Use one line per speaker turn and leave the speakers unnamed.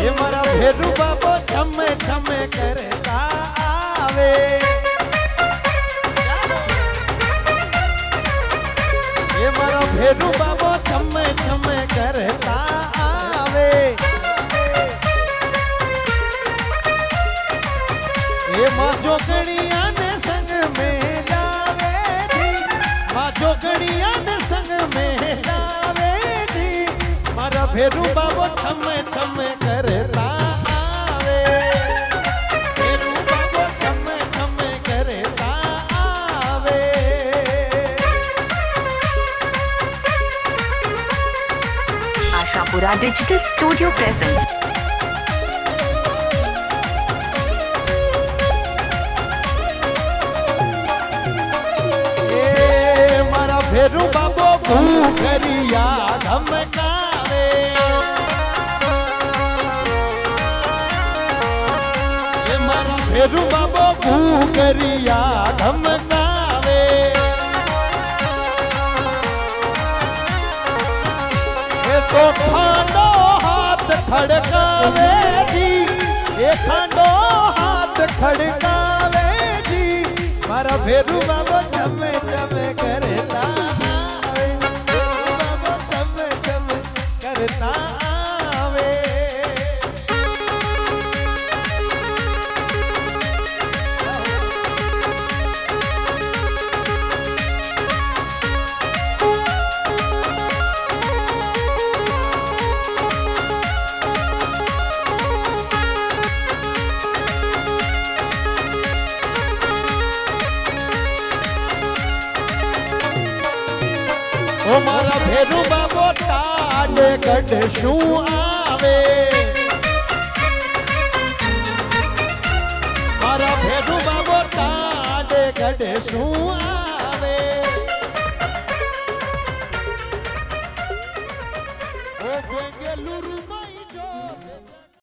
ये मारा भेरू बाबो छमे छमे करता आवे। ये मारा भेरू बाबो छमे छमे करता आवे। ये माँ जोगणिया ने संग में लावे जी, माँ जोगणिया ने संग में लावे जी। मारा भेरू बाबो छमे छमे करता आवे। भेरू बाबो छमे छमे करता आवे।
Ashapura digital studio presence.
Bheru बाबो भूखरिया धमकावे। ये मारा भेरू बाबो भूखरिया धमकावे। ये तो खांडो हाथ खड़कावे जी, ये खांडो हाथ खड़कावे जी। मारा भेरू बाबो चमे चमे करता आवे। भेरू बाबो चमे चमे करता आवे। ओ मारा भेरू बाबो टाड गढ़ शू आवे। मारा भेरू बाबो टाड गढ़ शू आवे। ओ बेंगलुरु में